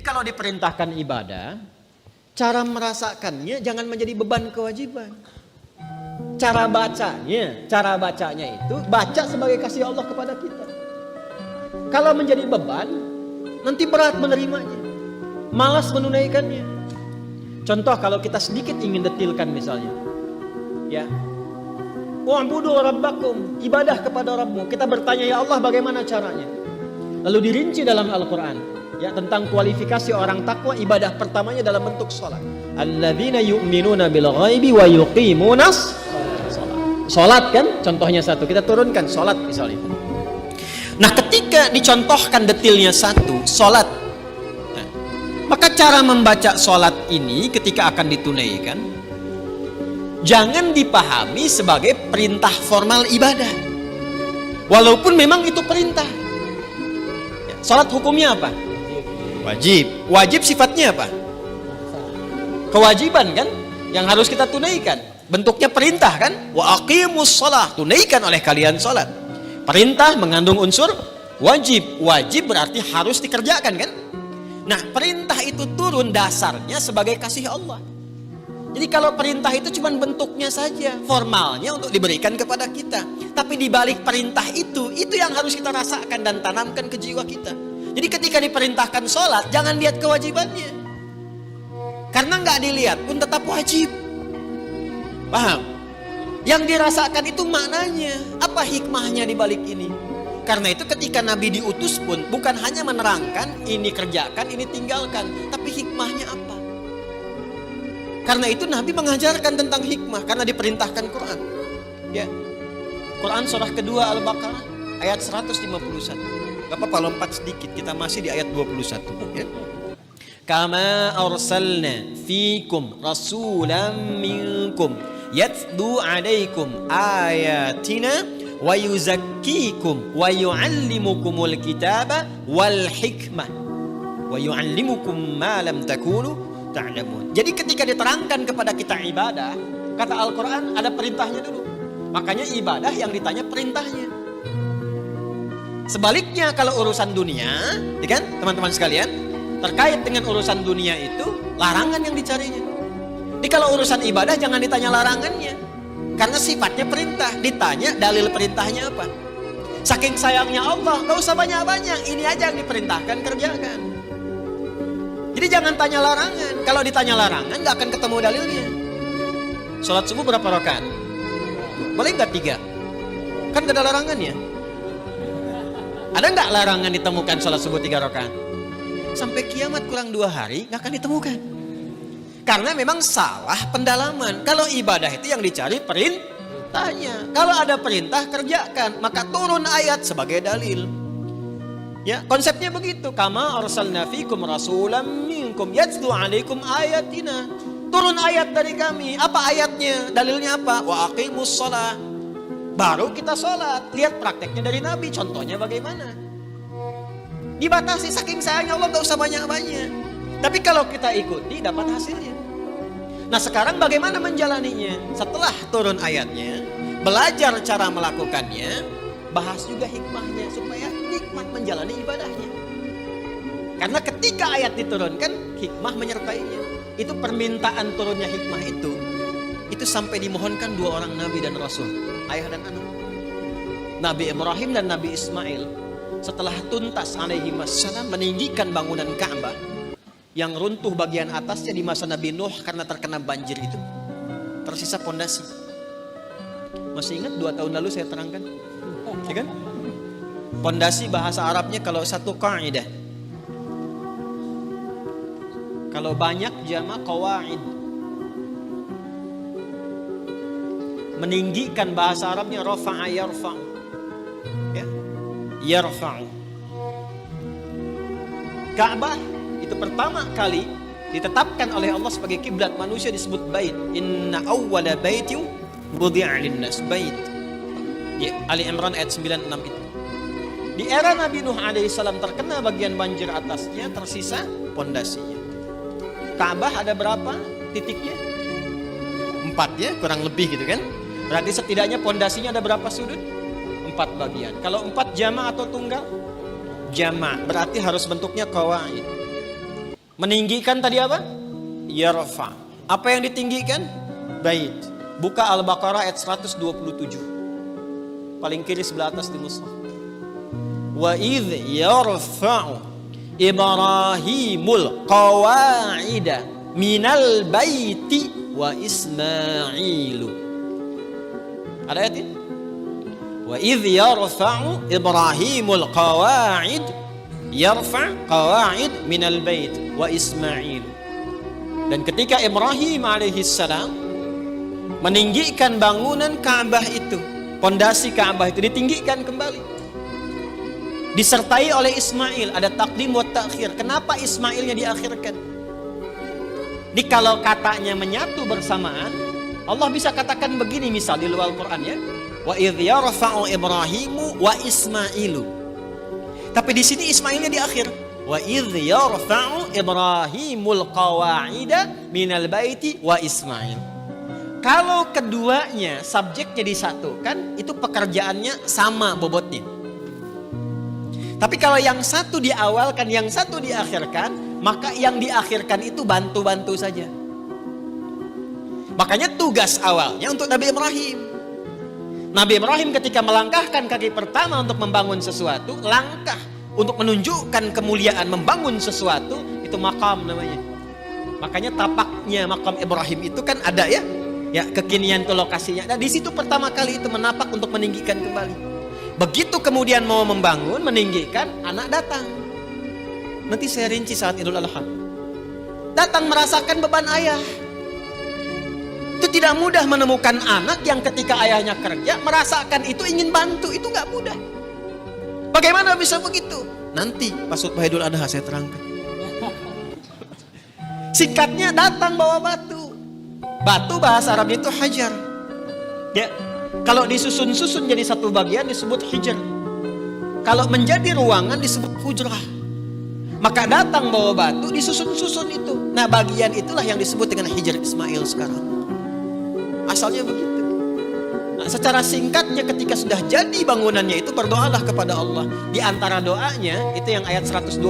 kalau diperintahkan ibadah, cara merasakannya jangan menjadi beban kewajiban. Cara bacanya itu baca sebagai kasih Allah kepada kita. Kalau menjadi beban, nanti berat menerimanya, malas menunaikannya. Contoh kalau kita sedikit ingin detilkan misalnya, ya, wa'budu rabbakum, ibadah kepada Rabbmu. Kita bertanya, ya Allah bagaimana caranya? Lalu dirinci dalam Al-Quran, ya, tentang kualifikasi orang takwa. Ibadah pertamanya dalam bentuk sholat. Alladzina yu'minuna bil ghaibi wa yuqimunas sholat, kan contohnya satu, kita turunkan sholat misalnya. Nah ketika dicontohkan detilnya satu, sholat, nah, maka cara membaca sholat ini ketika akan ditunaikan jangan dipahami sebagai perintah formal ibadah, walaupun memang itu perintah. Ya, sholat hukumnya apa? Wajib sifatnya apa? Kewajiban, kan, yang harus kita tunaikan. Bentuknya perintah, kan? Wa aqimus shalah, tunaikan oleh kalian salat. Perintah mengandung unsur wajib. Wajib berarti harus dikerjakan, kan? Nah, perintah itu turun dasarnya sebagai kasih Allah. Jadi kalau perintah itu cuma bentuknya saja, formalnya untuk diberikan kepada kita. Tapi di balik perintah itu yang harus kita rasakan dan tanamkan ke jiwa kita. Jadi ketika diperintahkan sholat, jangan lihat kewajibannya. Karena nggak dilihat pun tetap wajib. Paham? Yang dirasakan itu maknanya, apa hikmahnya di balik ini? Karena itu ketika Nabi diutus pun bukan hanya menerangkan ini kerjakan, ini tinggalkan, tapi hikmahnya apa? Karena itu Nabi mengajarkan tentang hikmah karena diperintahkan Quran. Ya. Quran surah kedua Al-Baqarah ayat 151. Gak apa-apa lompat sedikit, kita masih di ayat 21, ya. Kama arsalna fikum rasulan minkum yatlu alaikum ayatina wa yuzakkikum wa yuallimukumul kitaba wal hikmah wa yuallimukum ma lam takunu ta'lamun. Jadi ketika diterangkan kepada kita ibadah, kata Al-Quran ada perintahnya dulu. Makanya ibadah yang ditanya perintahnya. Sebaliknya kalau urusan dunia, ya kan teman-teman sekalian, terkait dengan urusan dunia itu larangan yang dicarinya. Jadi kalau urusan ibadah jangan ditanya larangannya, karena sifatnya perintah. Ditanya dalil perintahnya apa. Saking sayangnya Allah, gak usah banyak-banyak, ini aja yang diperintahkan kerjakan. Jadi jangan tanya larangan. Kalau ditanya larangan gak akan ketemu dalilnya. Sholat subuh berapa rakaat? Boleh gak 3? Kan gak ada larangannya. Ada gak larangan ditemukan sholat subuh 3 rakaat? Sampai kiamat kurang 2 hari gak akan ditemukan. Karena memang salah pendalaman. Kalau ibadah itu yang dicari perintahnya. Kalau ada perintah kerjakan, maka turun ayat sebagai dalil. Ya, konsepnya begitu. Kama arsalna fikum rasulam minkum yatlu alaikum ayatina. Turun ayat dari kami. Apa ayatnya? Dalilnya apa? Wa aqimus shalah. Baru kita sholat. Lihat prakteknya dari Nabi. Contohnya bagaimana? Dibatasi, saking sayangnya Allah gak usah banyak-banyak. Tapi kalau kita ikuti dapat hasilnya. Nah sekarang bagaimana menjalaninya? Setelah turun ayatnya, belajar cara melakukannya, bahas juga hikmahnya supaya nikmat menjalani ibadahnya. Karena ketika ayat diturunkan, hikmah menyertainya. Itu permintaan turunnya hikmah itu sampai dimohonkan 2 orang Nabi dan Rasul, ayah dan anak. Nabi Ibrahim dan Nabi Ismail setelah tuntas alaihi wassalam meninggikan bangunan Ka'bah yang runtuh bagian atasnya di masa Nabi Nuh karena terkena banjir itu, tersisa pondasi. Masih ingat 2 tahun lalu saya terangkan, ya kan? Pondasi bahasa Arabnya kalau satu kaidah, kalau banyak jamak qawaid. Meninggikan bahasa Arabnya rafa'a yarfa'u, ya, yarfa'u. Ka'bah itu pertama kali ditetapkan oleh Allah sebagai kiblat manusia disebut bait. Inna awwala baitin wudi'a lin-nas, bait. Ya, Ali Imran ayat 96 itu. Di era Nabi Nuh alaihissalam terkena bagian banjir atasnya, tersisa pondasinya. Ka'bah ada berapa titiknya? 4 ya, kurang lebih gitu kan. Berarti setidaknya pondasinya ada berapa sudut? 4 bagian. Kalau 4 jama' atau tunggal? Jama', berarti harus bentuknya qawaid. Meninggikan tadi apa? Yarfa. Apa yang ditinggikan? Bait. Buka Al-Baqarah ayat 127. Paling kiri sebelah atas di mushaf. Wa idh yarfa'u Ibrahimul qawa'ida minal baiti wa Ismailu. Ada ayat ini? Wa idh yarfa'u Ibrahimul qawa'id qawa'id minal bait wa Ismailu. Dan ketika Ibrahim alaihissalam meninggikan bangunan Ka'bah itu, pondasi Ka'bah itu ditinggikan kembali, disertai oleh Ismail. Ada takdim wa ta'khir. Kenapa Ismailnya diakhirkan? Kalau katanya menyatu bersamaan, Allah bisa katakan begini, misal di luar Al-Quran ya, wa idh yarfa'u Ibrahimu wa Ismailu. Tapi di sini Ismailnya di akhir. Wa idh yarfa'u Ibrahimul qawa'ida minal baiti wa Ismail. Kalau keduanya subjeknya disatukan, itu pekerjaannya sama bobotnya. Tapi kalau yang satu diawalkan, yang satu diakhirkan, maka yang diakhirkan itu bantu-bantu saja. Makanya tugas awalnya untuk Nabi Ibrahim. Nabi Ibrahim ketika melangkahkan kaki pertama untuk membangun sesuatu, langkah untuk menunjukkan kemuliaan membangun sesuatu, itu makam namanya. Makanya tapaknya makam Ibrahim itu kan ada ya, kekinian itu lokasinya. Nah di situ pertama kali itu menapak untuk meninggikan kembali. Begitu kemudian mau membangun, meninggikan, anak datang. Nanti saya rinci saat Idul Adha. Datang merasakan beban ayah. Itu tidak mudah menemukan anak yang ketika ayahnya kerja merasakan itu ingin bantu, itu nggak mudah. Bagaimana bisa begitu? Nanti pas khutbah Idul Adha saya terangkan. Singkatnya datang bawa batu. Batu bahasa Arab itu hajar. Ya, kalau disusun-susun jadi satu bagian disebut hijr. Kalau menjadi ruangan disebut hujrah. Maka datang bawa batu disusun-susun itu. Nah bagian itulah yang disebut dengan hijr Ismail sekarang. Asalnya begitu. Nah, secara singkatnya ketika sudah jadi bangunannya itu berdoalah kepada Allah. Di antara doanya itu yang ayat 129.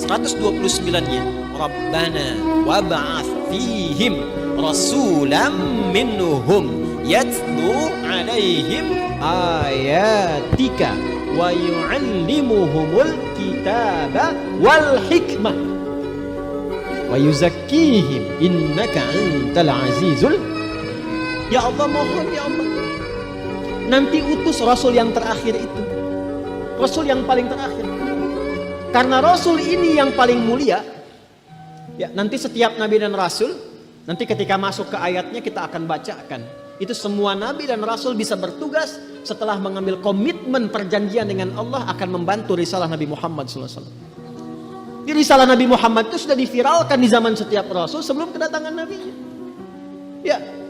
129-nya Rabbana wab'ats fihim rasulam minhum yatlu alaihim ayatika wa yu'allimuhumul kitaba wal hikmah wa yuzakkihim innaka antal azizul. Ya Allah, mohon ya Allah, nanti utus Rasul yang terakhir itu, Rasul yang paling terakhir. Karena Rasul ini yang paling mulia. Ya, nanti setiap Nabi dan Rasul, nanti ketika masuk ke ayatnya kita akan bacakan. Itu semua Nabi dan Rasul bisa bertugas setelah mengambil komitmen perjanjian dengan Allah akan membantu risalah Nabi Muhammad SAW. Di risalah Nabi Muhammad itu sudah diviralkan di zaman setiap Rasul sebelum kedatangan Nabi. Ya.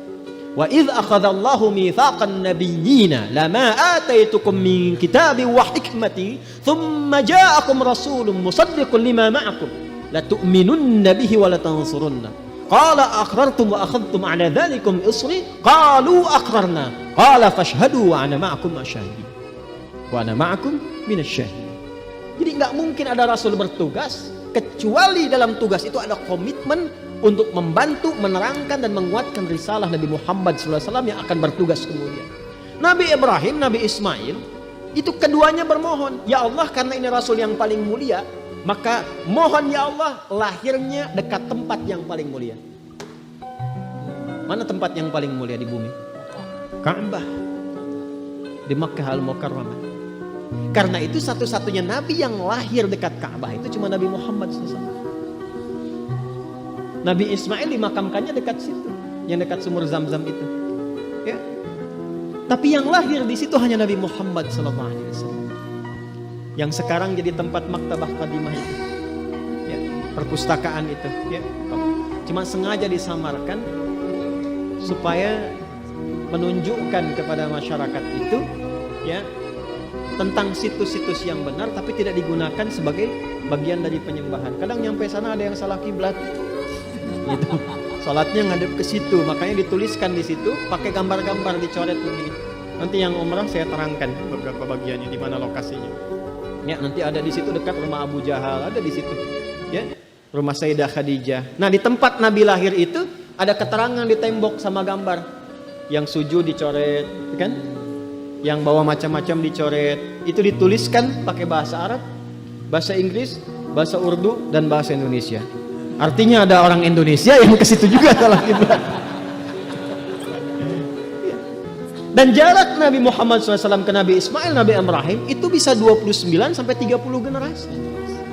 Wa idh akhadallahu mitsaqan nabiyyina lama ataitukum min kitabin wa hikmati thumma ja'akum rasulun musaddiqun lima ma'akum la tu'minunna bihi wa la tansurunna qala aqrartum wa akhadhtum 'ala dhalikum isri qalu aqrarna qala fashhadu wa ana ma'akum asyahidin wa ana ma'akum minasyahidin. Jadi enggak mungkin ada rasul bertugas kecuali dalam tugas itu ada komitmen untuk membantu, menerangkan dan menguatkan risalah Nabi Muhammad SAW yang akan bertugas kemudian. Nabi Ibrahim, Nabi Ismail, itu keduanya bermohon, ya Allah karena ini Rasul yang paling mulia, maka mohon ya Allah lahirnya dekat tempat yang paling mulia. Mana tempat yang paling mulia di bumi? Ka'bah, di Makkah Al-Mukarramah. Karena itu satu-satunya Nabi yang lahir dekat Ka'bah itu cuma Nabi Muhammad SAW. Nabi Ismail dimakamkannya dekat situ, yang dekat sumur Zam-Zam itu. Ya. Tapi yang lahir di situ hanya Nabi Muhammad SAW. Yang sekarang jadi tempat maktabah qadimah itu. Ya, perpustakaan itu. Ya. Cuma sengaja disamarkan supaya menunjukkan kepada masyarakat itu, ya, tentang situs-situs yang benar, tapi tidak digunakan sebagai bagian dari penyembahan. Kadang nyampe sana ada yang salah kiblat. Gitu. Salatnya ngadep ke situ, makanya dituliskan di situ pakai gambar-gambar dicoret begini. Nanti yang umrah saya terangkan beberapa bagiannya di mana lokasinya. Ya, nanti ada di situ dekat rumah Abu Jahal, ada di situ. Ya. rumah Sayyidah Khadijah. Nah, di tempat Nabi lahir itu ada keterangan di tembok sama gambar. Yang sujud dicoret, kan? Yang bawa macam-macam dicoret. Itu dituliskan pakai bahasa Arab, bahasa Inggris, bahasa Urdu, dan bahasa Indonesia. Artinya ada orang Indonesia yang ke situ juga salah kiblat. Dan jarak Nabi Muhammad SAW ke Nabi Ismail, Nabi Ibrahim itu bisa 29 sampai 30 generasi.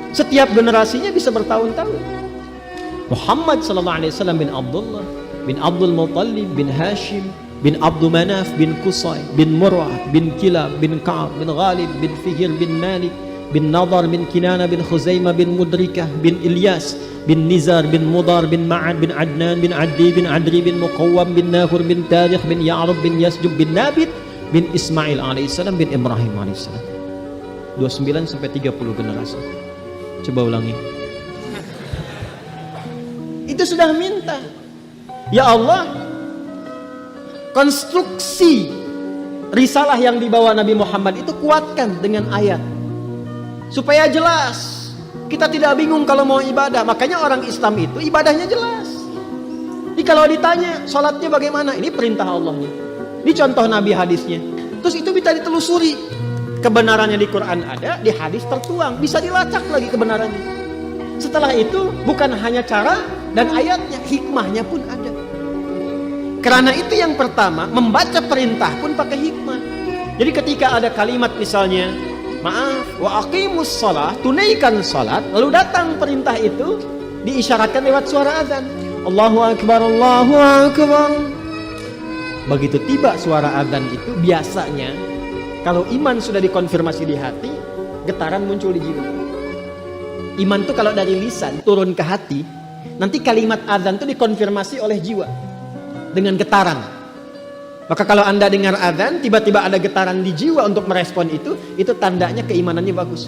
Setiap generasinya bisa bertahun-tahun. Muhammad SAW bin Abdullah, bin Abdul Muttalib, bin Hashim, bin Abdul Manaf, bin Qusay, bin Murrah, bin Kilab, bin Ka'ab, bin Ghalib, bin Fihir, bin Malik, bin Nadar, bin Kinana, bin Khuzaimah, bin Mudrikah, bin Ilyas, bin Nizar, bin Mudar, bin Ma'ad, bin Adnan, bin Addi, bin Adri, bin Muqawwam, bin Nahur, bin Tarikh, bin Ya'rub, bin Yasjub, bin Nabit, bin Ismail alaihissalam, bin Ibrahim alaihissalam. 29 sampai 30 generasi. Coba ulangi. Itu sudah minta. Ya Allah, konstruksi risalah yang dibawa Nabi Muhammad itu kuatkan dengan ayat. Supaya jelas. Kita tidak bingung kalau mau ibadah. Makanya orang Islam itu ibadahnya jelas. Jadi kalau ditanya sholatnya bagaimana, ini perintah Allahnya, ini contoh Nabi hadisnya. Terus itu bisa ditelusuri. Kebenarannya di Quran ada, di hadis tertuang, bisa dilacak lagi kebenarannya. Setelah itu bukan hanya cara dan ayatnya, hikmahnya pun ada. Karena itu yang pertama, membaca perintah pun pakai hikmah. Jadi ketika ada kalimat misalnya, maaf, wa aqimus shalah, tunaikan salat, lalu datang perintah itu diisyaratkan lewat suara azan. Allahu akbar, Allahu akbar. Begitu tiba suara azan itu, biasanya kalau iman sudah dikonfirmasi di hati, getaran muncul di jiwa. Iman itu kalau dari lisan turun ke hati, nanti kalimat azan itu dikonfirmasi oleh jiwa dengan getaran. Maka kalau Anda dengar azan, tiba-tiba ada getaran di jiwa untuk merespon itu tandanya keimanannya bagus.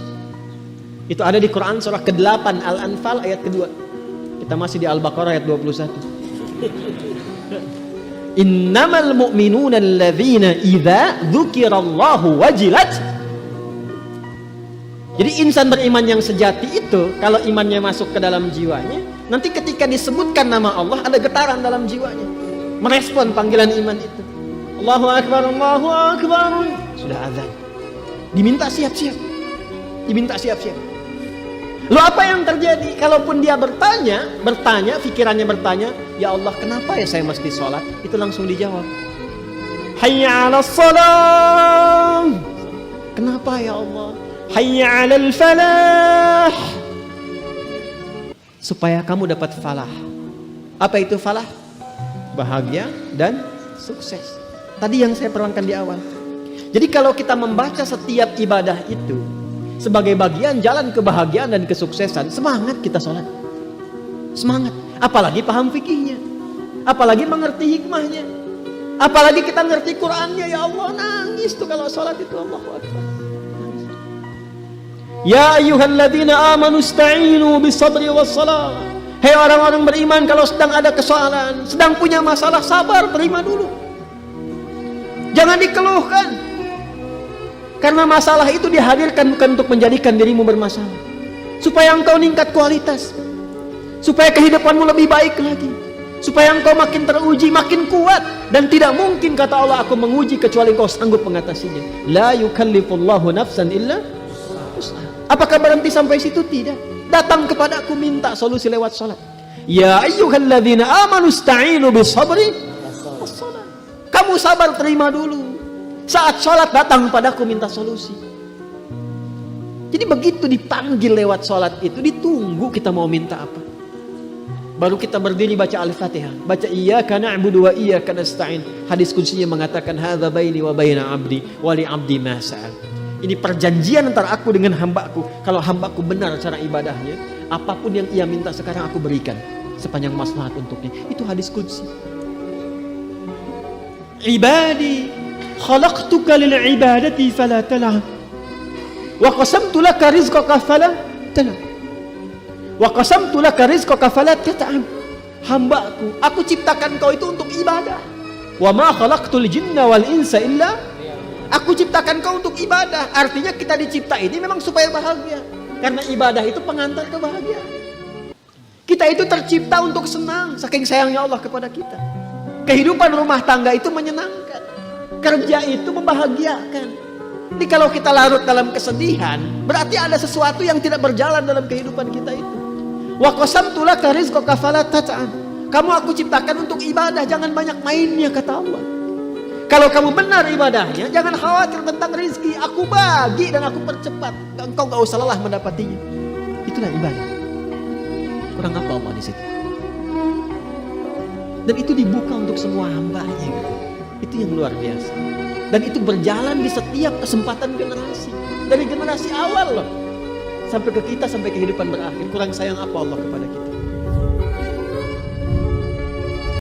Itu ada di Quran surah ke-8 Al-Anfal ayat kedua. Kita masih di Al-Baqarah ayat 21. Innamal mu'minuna alladzina idza dzukirallahu wajilat. Jadi insan beriman yang sejati itu kalau imannya masuk ke dalam jiwanya, nanti ketika disebutkan nama Allah ada getaran dalam jiwanya, merespon panggilan iman itu. Allahu akbar, Allahu akbar. Sudah azan. Diminta siap-siap. Diminta siap-siap. Lalu apa yang terjadi? Kalaupun dia bertanya, pikirannya bertanya, ya Allah, kenapa ya saya mesti sholat? Itu langsung dijawab. Hayya 'alas shalah. Kenapa ya Allah? Hayya 'alal falah. Supaya kamu dapat falah. Apa itu falah? Bahagia dan sukses. Tadi yang saya terangkan di awal. Jadi kalau kita membaca setiap ibadah itu sebagai bagian jalan kebahagiaan dan kesuksesan, semangat kita sholat. Semangat. Apalagi paham fikihnya. Apalagi mengerti hikmahnya. Apalagi kita ngerti Qur'annya. Ya Allah, nangis tuh kalau sholat itu. Allahu Akbar. Ya ayyuhalladzina amanu ista'inu bisabri wassalah. Hei orang-orang beriman, kalau sedang ada kesalahan, sedang punya masalah, sabar, terima dulu. Jangan dikeluhkan. Karena masalah itu dihadirkan bukan untuk menjadikan dirimu bermasalah. Supaya engkau meningkat kualitas. Supaya kehidupanmu lebih baik lagi. Supaya engkau makin teruji, makin kuat. Dan tidak mungkin kata Allah, aku menguji kecuali engkau sanggup mengatasinya. La yukallifullahu nafsan illa usaha. Apakah berhenti sampai situ? Tidak. Datang kepada aku, minta solusi lewat salat. Ya ayyuhalladzina amanu ista'inu bisabri wassalah. Kamu sabar, terima dulu. Saat sholat datang padaku minta solusi. Jadi begitu dipanggil lewat sholat itu, ditunggu kita mau minta apa. Baru kita berdiri baca Al-Fatihah, baca iyyaka na'budu wa iyyaka nasta'in. Hadis kutsinya mengatakan hadza baini wa baina 'abdi wa li 'abdi ma sa'al. Ini perjanjian antara aku dengan hambaku. Kalau hambaku benar cara ibadahnya, apapun yang ia minta sekarang aku berikan sepanjang maslahat untuknya. Itu hadis qudsi. Ibadi khalaqtuka lil ibadati fala tal'ab wa qasamtu laka rizqaka fala tal'ab wa qasamtu laka rizqaka fala tat'am. Hambaku, aku ciptakan kau itu untuk ibadah. Wa ma khalaqtul jinna wal insa illa, aku ciptakan kau untuk ibadah. Artinya kita dicipta ini memang supaya bahagia. Karena ibadah itu pengantar kebahagiaan. Kita itu tercipta untuk senang, saking sayangnya Allah kepada kita. Kehidupan rumah tangga itu menyenangkan. Kerja itu membahagiakan. Jadi kalau kita larut dalam kesedihan, berarti ada sesuatu yang tidak berjalan dalam kehidupan kita itu. Wa qasamtu laka rizqaka fala tat'am. Kamu aku ciptakan untuk ibadah, jangan banyak mainnya, kata Allah. Kalau kamu benar ibadahnya, jangan khawatir tentang rezeki. Aku bagi dan aku percepat. Engkau gak usah lelah mendapatinya. Itulah ibadah. Kurang apa Allah di situ? Dan itu dibuka untuk semua hambanya gitu. Itu yang luar biasa. Dan itu berjalan di setiap kesempatan generasi. Dari generasi awal loh. Sampai ke kita, sampai kehidupan berakhir. Kurang sayang apa Allah kepada kita?